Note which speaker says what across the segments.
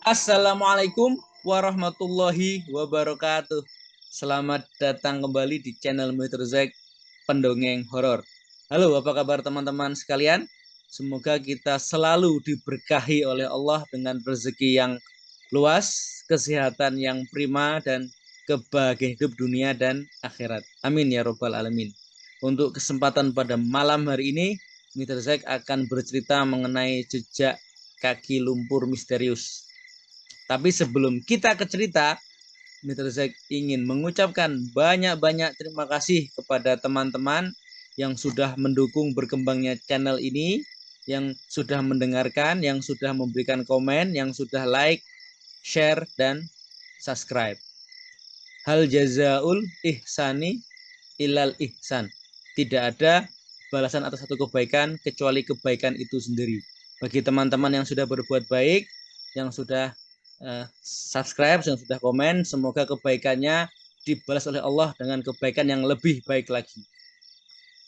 Speaker 1: Assalamualaikum warahmatullahi wabarakatuh. Selamat datang kembali di channel Mr. Pendongeng Horor. Halo, apa kabar teman-teman sekalian? Semoga kita selalu diberkahi oleh Allah dengan rezeki yang luas, kesehatan yang prima, dan kebahagiaan hidup dunia dan akhirat. Amin ya robbal alamin. Untuk kesempatan pada malam hari ini, Mr. akan bercerita mengenai jejak kaki lumpur misterius. Tapi sebelum kita ke cerita, Mr. Zack ingin mengucapkan banyak-banyak terima kasih kepada teman-teman yang sudah mendukung berkembangnya channel ini, yang sudah mendengarkan, yang sudah memberikan komen, yang sudah like, share, dan subscribe. Hal jazaul ihsani ilal ihsan. Tidak ada balasan atas satu kebaikan kecuali kebaikan itu sendiri. Bagi teman-teman yang sudah berbuat baik, yang sudah subscribe, yang sudah komen, semoga kebaikannya dibalas oleh Allah dengan kebaikan yang lebih baik lagi.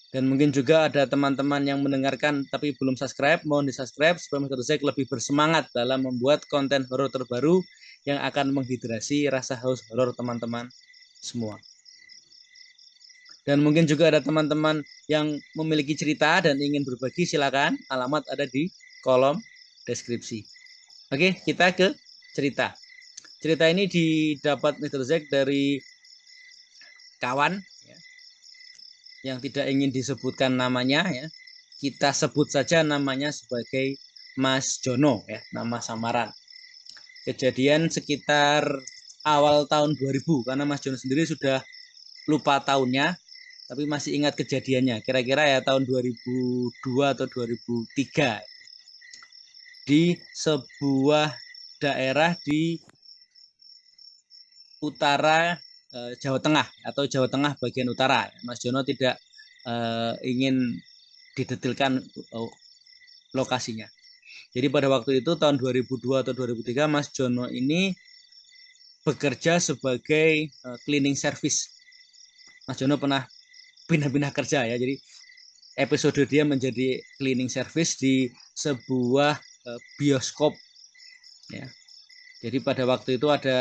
Speaker 1: Dan mungkin juga ada teman-teman yang mendengarkan tapi belum subscribe, mohon di-subscribe supaya Mr. Zack lebih bersemangat dalam membuat konten horor terbaru yang akan menghidrasi rasa haus horor teman-teman semua. Dan mungkin juga ada teman-teman yang memiliki cerita dan ingin berbagi, silakan. Alamat ada di kolom deskripsi. Oke, kita ke cerita. Cerita ini didapat Mr. Zack dari kawan ya, yang tidak ingin disebutkan namanya ya. Kita sebut saja namanya sebagai Mas Jono ya, nama samaran. Kejadian sekitar awal tahun 2000 karena Mas Jono sendiri sudah lupa tahunnya tapi masih ingat kejadiannya. Kira-kira ya tahun 2002 atau 2003 di sebuah daerah di utara Jawa Tengah atau Jawa Tengah bagian utara. Mas Jono tidak ingin didetilkan lokasinya. Jadi pada waktu itu tahun 2002 atau 2003 Mas Jono ini bekerja sebagai cleaning service. Mas Jono pernah pindah-pindah kerja ya. Jadi episode dia menjadi cleaning service di sebuah bioskop ya. Jadi pada waktu itu ada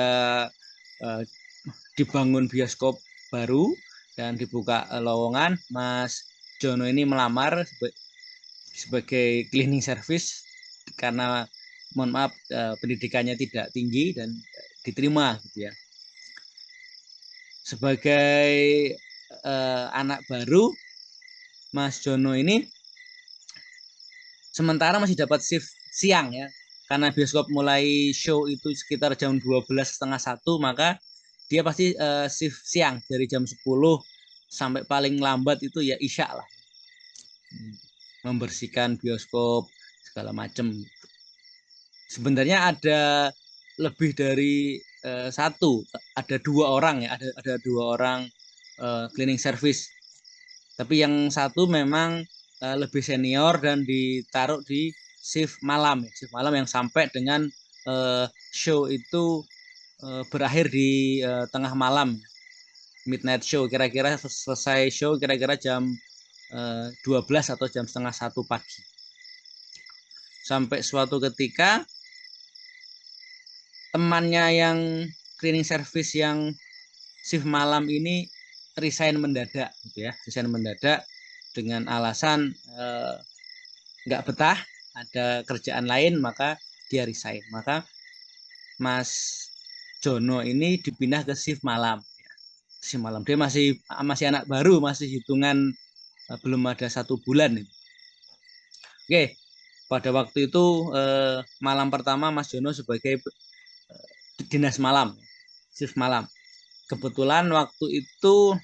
Speaker 1: dibangun bioskop baru dan dibuka lowongan. Mas Jono ini melamar sebagai cleaning service karena mohon maaf pendidikannya tidak tinggi dan diterima gitu ya. Sebagai anak baru, Mas Jono ini sementara masih dapat shift siang ya. Karena bioskop mulai show itu sekitar jam 12:30, maka dia pasti shift siang dari jam 10 sampai paling lambat itu ya isya lah. Membersihkan bioskop segala macam. Sebenarnya ada lebih dari satu, ada dua orang ya, ada dua orang cleaning service. Tapi yang satu memang lebih senior dan ditaruh di shift malam yang sampai dengan show itu berakhir di tengah malam, midnight show. Kira-kira selesai show kira-kira jam 12 atau jam setengah 1 pagi. Sampai suatu ketika temannya yang cleaning service yang shift malam ini resign mendadak gitu ya, resign mendadak dengan alasan nggak betah, ada kerjaan lain, maka dia resign. Maka Mas Jono ini dipindah ke shift malam. Shift malam. Dia masih anak baru, masih hitungan belum ada 1 bulan. Oke, pada waktu itu malam pertama Mas Jono sebagai dinas malam, shift malam. Kebetulan waktu itu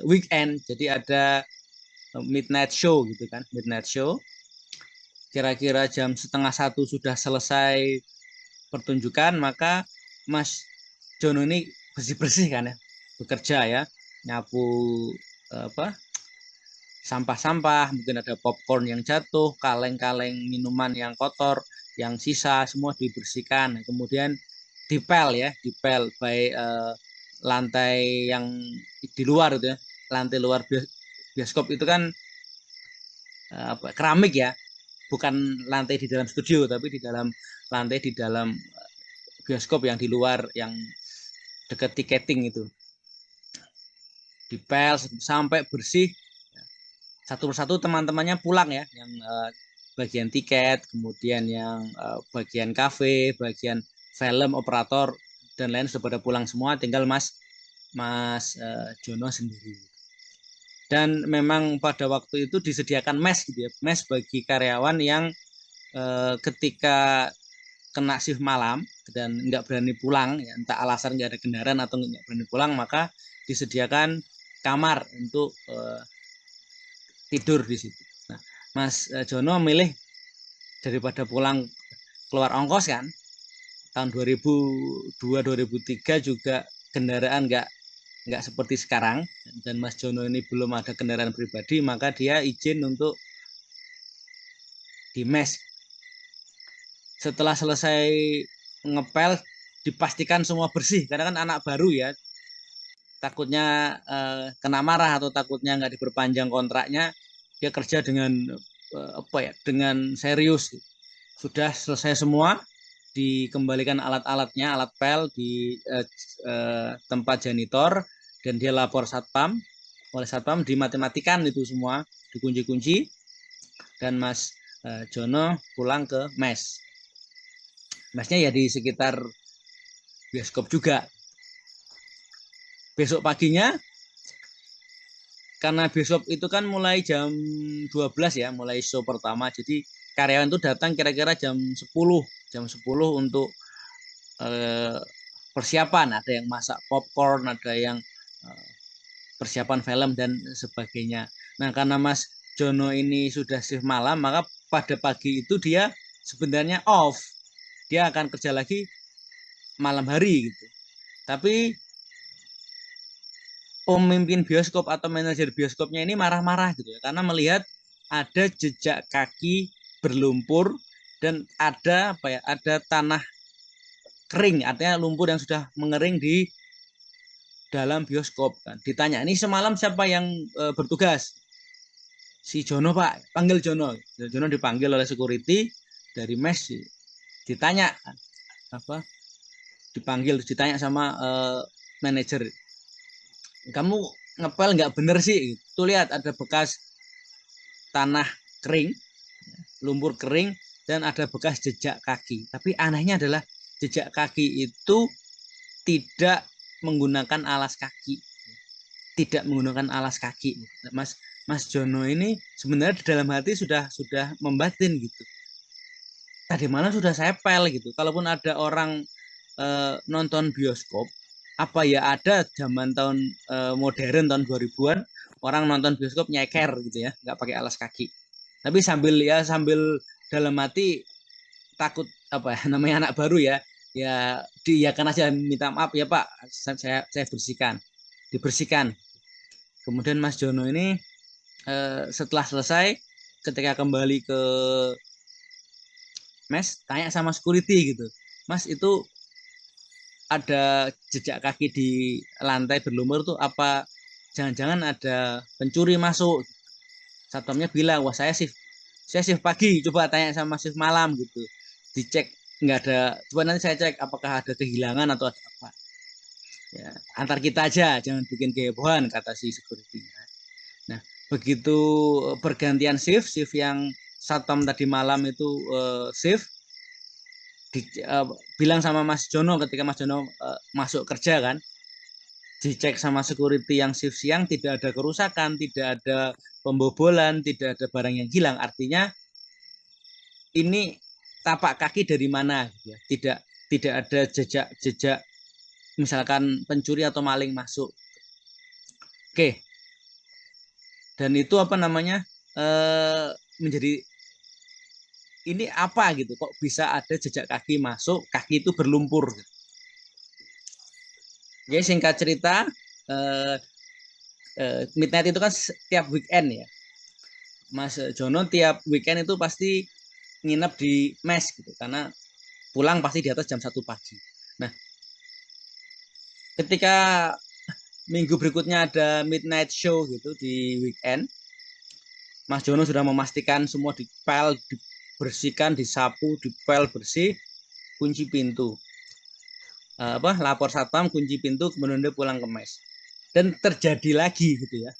Speaker 1: weekend, jadi ada midnight show gitu kan, midnight show. Kira-kira jam setengah 1 sudah selesai pertunjukan, maka Mas Jono ini bersih-bersih kan ya, bekerja ya, nyapu sampah-sampah, mungkin ada popcorn yang jatuh, kaleng-kaleng minuman yang kotor, yang sisa semua dibersihkan. Kemudian dipel ya, dipel baik lantai yang di luar itu ya, lantai luar bioskop itu kan keramik ya. bukan lantai di dalam studio, tapi di dalam lantai di dalam bioskop yang di luar, yang dekat tiketing itu. Dipel sampai bersih. Satu persatu teman-temannya pulang ya, yang bagian tiket, kemudian yang bagian kafe, bagian film, operator, dan lain sudah pada pulang semua, tinggal Mas Jono sendiri. Dan memang pada waktu itu disediakan mes gitu ya, mes bagi karyawan yang ketika kena shift malam dan nggak berani pulang, ya, entah alasan nggak ada kendaraan atau nggak berani pulang, maka disediakan kamar untuk tidur di situ. Nah, Mas Jono milih daripada pulang keluar ongkos kan, tahun 2002-2003 juga kendaraan nggak seperti sekarang, dan Mas Jono ini belum ada kendaraan pribadi, maka dia izin untuk di mes. Setelah selesai ngepel, dipastikan semua bersih, karena kan anak baru ya, takutnya kena marah atau takutnya nggak diperpanjang kontraknya, dia kerja dengan dengan serius. Sudah selesai semua, dikembalikan alat-alatnya, alat pel di tempat janitor, dan dia lapor satpam. Oleh satpam dimatematikan itu semua, dikunci-kunci, dan Mas Jono pulang ke mes. Mesnya ya di sekitar bioskop juga. Besok paginya, karena bioskop itu kan mulai jam 12 ya, mulai show pertama, jadi karyawan itu datang kira-kira jam 10 untuk persiapan. Ada yang masak popcorn, ada yang persiapan film dan sebagainya. Nah, karena Mas Jono ini sudah shift malam, maka pada pagi itu dia sebenarnya off. Dia akan kerja lagi malam hari gitu. Tapi pemimpin bioskop atau manajer bioskopnya ini marah-marah gitu ya, karena melihat ada jejak kaki berlumpur dan ada ada tanah kering, artinya lumpur yang sudah mengering di dalam bioskop kan. Ditanya, ini semalam siapa yang bertugas? Si Jono Pak, panggil Jono. Jono dipanggil oleh security dari mes, ditanya apa? Dipanggil, ditanya sama manajer, kamu ngepel nggak bener sih? Tuh lihat ada bekas tanah kering, lumpur kering, dan ada bekas jejak kaki. Tapi anehnya adalah jejak kaki itu tidak menggunakan alas kaki. Tidak menggunakan alas kaki. Mas Jono ini sebenarnya di dalam hati sudah membatin gitu. Tadi malam sudah saya pel gitu. Kalaupun ada orang nonton bioskop, apa ya ada zaman tahun modern tahun 2000-an, orang nonton bioskop nyeker gitu ya, nggak pakai alas kaki. Tapi sambil dalam hati takut, apa ya, namanya anak baru ya, ya diiyakan aja, minta maaf ya Pak, saya dibersihkan. Kemudian Mas Jono ini setelah selesai, ketika kembali ke mes, tanya sama security gitu, Mas itu ada jejak kaki di lantai berlumur tuh, apa jangan-jangan ada pencuri masuk? Satpamnya bilang, wah saya shift pagi, coba tanya sama shift malam gitu, dicek nggak ada, coba nanti saya cek apakah ada kehilangan atau ada apa ya, antar kita aja, jangan bikin kehebohan, kata si security. Nah, begitu pergantian shift yang satpam tadi malam itu shift, bilang sama Mas Jono, ketika Mas Jono masuk kerja kan, dicek sama security yang shift siang, tidak ada kerusakan, tidak ada pembobolan, tidak ada barang yang hilang. Artinya ini tapak kaki dari mana gitu ya. Tidak ada jejak misalkan pencuri atau maling masuk. Oke. Dan itu apa namanya? Menjadi ini apa gitu, kok bisa ada jejak kaki masuk, kaki itu berlumpur gitu. Jadi singkat cerita, midnight itu kan tiap weekend ya, Mas Jono tiap weekend itu pasti nginep di mes gitu, karena pulang pasti di atas jam 1 pagi. Nah, ketika minggu berikutnya ada midnight show gitu di weekend, Mas Jono sudah memastikan semua dipel, bersihkan, disapu, dipel bersih, kunci pintu. Lapor satpam, kunci pintu, kemudian dia pulang ke mes. Dan terjadi lagi gitu ya,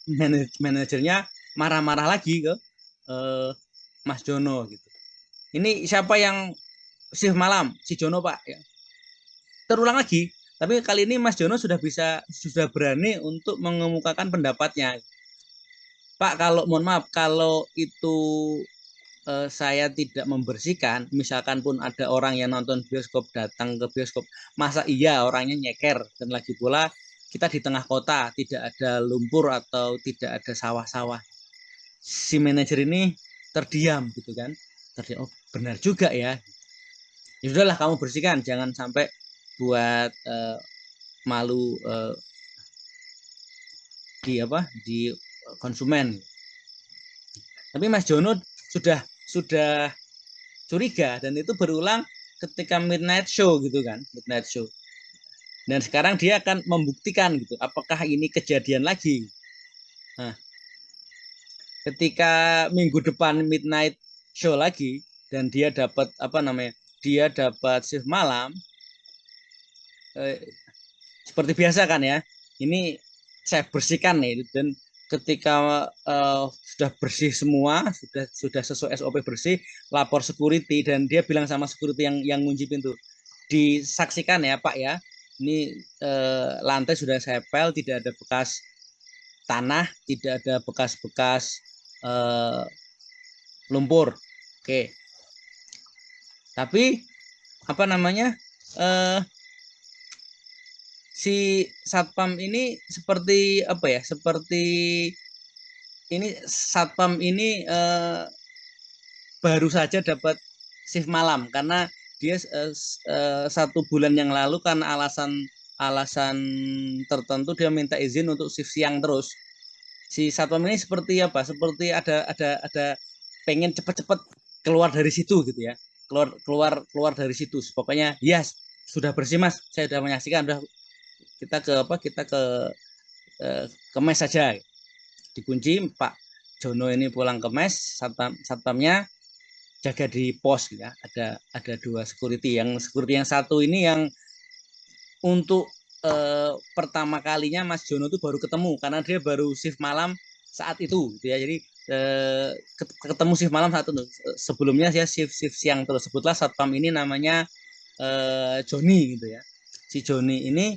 Speaker 1: manajernya marah-marah lagi ke Mas Jono gitu. Ini siapa yang shift malam? Si Jono Pak. Ya. Terulang lagi, tapi kali ini Mas Jono sudah berani untuk mengemukakan pendapatnya. Pak, kalau mohon maaf, kalau itu saya tidak membersihkan, misalkan pun ada orang yang nonton bioskop datang ke bioskop, masa iya orangnya nyeker, dan lagi pula kita di tengah kota, tidak ada lumpur atau tidak ada sawah-sawah. Si manajer ini terdiam gitu kan, terdiam. Oh benar juga ya. Ya sudahlah kamu bersihkan, jangan sampai buat malu di konsumen. Tapi Mas Jono sudah curiga dan itu berulang ketika midnight show gitu kan, midnight show. Dan sekarang dia akan membuktikan gitu, apakah ini kejadian lagi. Nah, ketika minggu depan midnight show lagi dan dia dapat dia dapat shift malam, seperti biasa kan ya, ini saya bersihkan nih dan ketika sudah bersih semua, sudah sesuai SOP bersih, lapor security dan dia bilang sama security yang ngunci pintu, disaksikan ya Pak ya, ini lantai sudah saya pel, tidak ada bekas tanah, tidak ada bekas-bekas lumpur. Oke. Tapi si satpam ini seperti seperti ini satpam ini baru saja dapat shift malam karena dia 1 bulan yang lalu karena alasan tertentu dia minta izin untuk shift siang terus. Si satpam ini seperti seperti ada pengen cepat-cepat keluar dari situ gitu ya, keluar dari situ. Pokoknya yes, sudah bersih Mas, saya sudah menyaksikan, udah kita ke mes saja, dikunci. Pak Jono ini pulang ke mes, satpamnya jaga di pos ya, ada 2 security yang satu ini yang untuk pertama kalinya Mas Jono itu baru ketemu karena dia baru shift malam saat itu gitu ya. Jadi ketemu shift malam saat itu. Sebelumnya saya shift siang terus. Sebutlah satpam ini namanya Joni gitu ya. Si Joni ini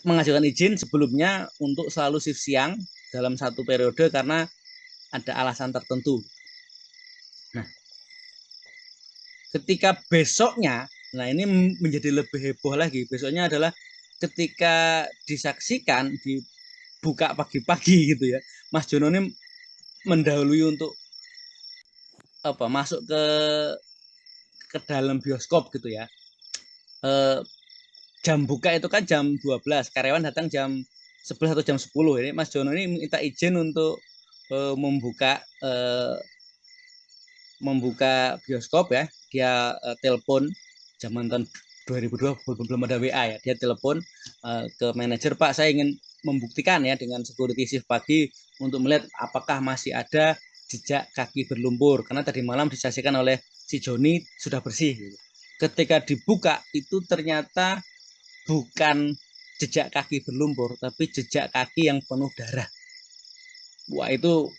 Speaker 1: mengajukan izin sebelumnya untuk selalu shift siang dalam 1 periode karena ada alasan tertentu. Nah, ketika besoknya, nah ini menjadi lebih heboh lagi. Besoknya adalah ketika disaksikan dibuka pagi-pagi gitu ya. Mas Jono ini mendahului untuk masuk ke dalam bioskop gitu ya. Jam buka itu kan jam 12, karyawan datang jam 11 atau jam 10. Ini Mas Jono ini minta izin untuk membuka bioskop ya. Dia telepon zaman tahun 2002 belum ada WA ya. Dia telepon ke manajer, Pak saya ingin membuktikan ya dengan security shift pagi untuk melihat apakah masih ada jejak kaki berlumpur karena tadi malam disaksikan oleh si Joni sudah bersih. Ketika dibuka itu ternyata bukan jejak kaki berlumpur, tapi jejak kaki yang penuh darah. Wah itu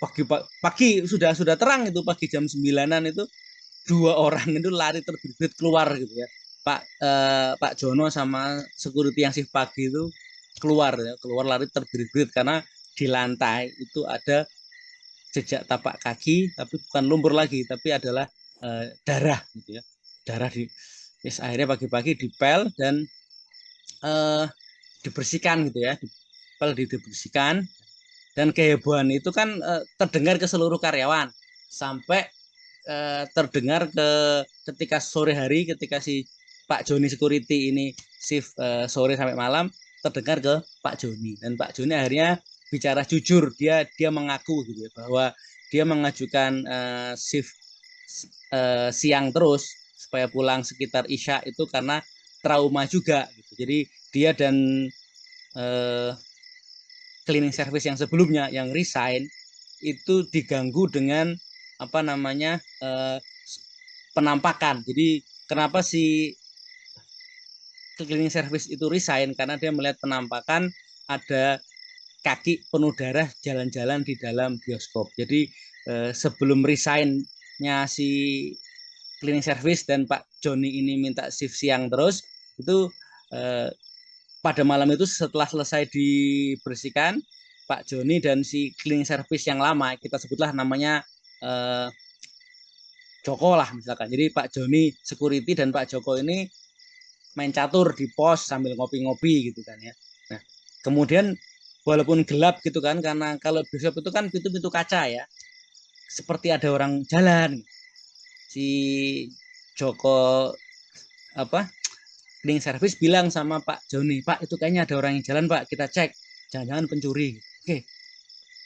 Speaker 1: pagi sudah terang itu, pagi jam 9-an itu 2 orang itu lari terbirit keluar gitu ya. Pak Jono sama security yang shift pagi itu keluar lari terbirit karena di lantai itu ada jejak tapak kaki, tapi bukan lumpur lagi, tapi adalah darah gitu ya. Darah akhirnya pagi-pagi dipel dan dibersihkan gitu ya, dibersihkan dan kehebohan itu kan terdengar ke seluruh karyawan sampai terdengar ketika sore hari ketika si Pak Joni security ini shift sore sampai malam terdengar ke Pak Joni dan Pak Joni akhirnya bicara jujur, dia mengaku gitu ya, bahwa dia mengajukan shift siang terus supaya pulang sekitar Isya itu karena trauma juga gitu. Jadi dia dan cleaning service yang sebelumnya yang resign itu diganggu dengan apa namanya penampakan. Jadi kenapa si cleaning service itu resign, karena dia melihat penampakan ada kaki penuh darah jalan-jalan di dalam bioskop. Jadi sebelum resignnya si cleaning service dan Pak Joni ini minta shift siang terus, itu pada malam itu setelah selesai dibersihkan, Pak Joni dan si cleaning service yang lama, kita sebutlah namanya Joko lah misalkan. Jadi Pak Joni security dan Pak Joko ini main catur di pos sambil ngopi-ngopi gitu kan ya. Nah, kemudian walaupun gelap gitu kan, karena kalau bioskop itu kan pintu-pintu kaca ya, seperti ada orang jalan. Si Joko apa cleaning service bilang sama Pak Joni, Pak itu kayaknya ada orang yang jalan Pak, kita cek, jangan-jangan pencuri. Oke,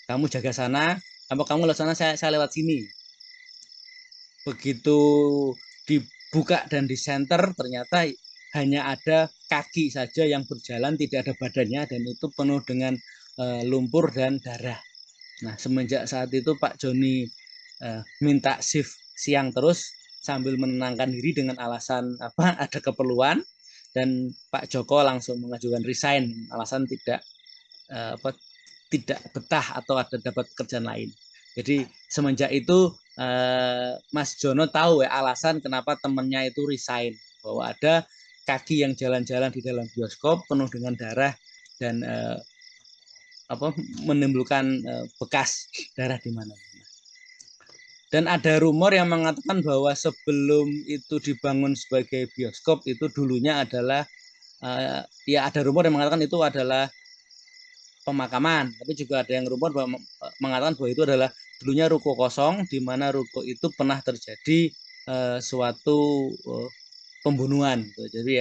Speaker 1: kamu jaga sana, apa kamu lewat sana, saya lewat sini. Begitu dibuka dan di center, ternyata hanya ada kaki saja yang berjalan, tidak ada badannya, dan itu penuh dengan lumpur dan darah. Nah, semenjak saat itu Pak Joni minta shift siang terus sambil menenangkan diri dengan alasan apa ada keperluan, dan Pak Joko langsung mengajukan resign alasan tidak betah atau ada dapat kerjaan lain. Jadi semenjak itu Mas Jono tahu ya alasan kenapa temennya itu resign, bahwa ada kaki yang jalan-jalan di dalam bioskop penuh dengan darah dan menimbulkan bekas darah di mana. Dan ada rumor yang mengatakan bahwa sebelum itu dibangun sebagai bioskop itu dulunya adalah ya ada rumor yang mengatakan itu adalah pemakaman, tapi juga ada yang rumor bahwa mengatakan bahwa itu adalah dulunya ruko kosong, di mana ruko itu pernah terjadi suatu pembunuhan. Gitu. Jadi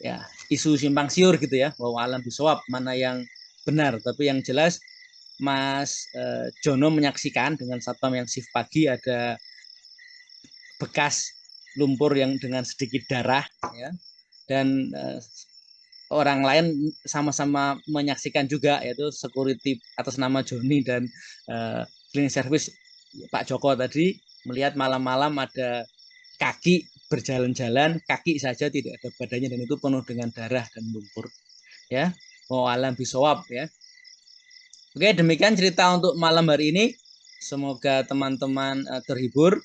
Speaker 1: ya isu simpang siur gitu ya, bahwa alam bisawab mana yang benar, tapi yang jelas Mas Jono menyaksikan dengan satpam yang shift pagi ada bekas lumpur yang dengan sedikit darah ya, dan orang lain sama-sama menyaksikan juga, yaitu security atas nama Joni dan cleaning service Pak Joko tadi melihat malam-malam ada kaki berjalan-jalan, kaki saja tidak ada badannya, dan itu penuh dengan darah dan lumpur ya. Oh alam bisawab ya. Oke, demikian cerita untuk malam hari ini. Semoga teman-teman terhibur.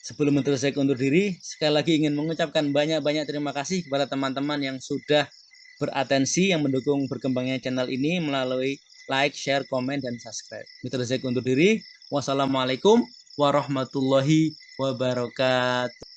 Speaker 1: Sebelum saya undur diri, sekali lagi ingin mengucapkan banyak-banyak terima kasih kepada teman-teman yang sudah beratensi, yang mendukung berkembangnya channel ini melalui like, share, komen, dan subscribe. Mitra Zack undur diri. Wassalamualaikum warahmatullahi wabarakatuh.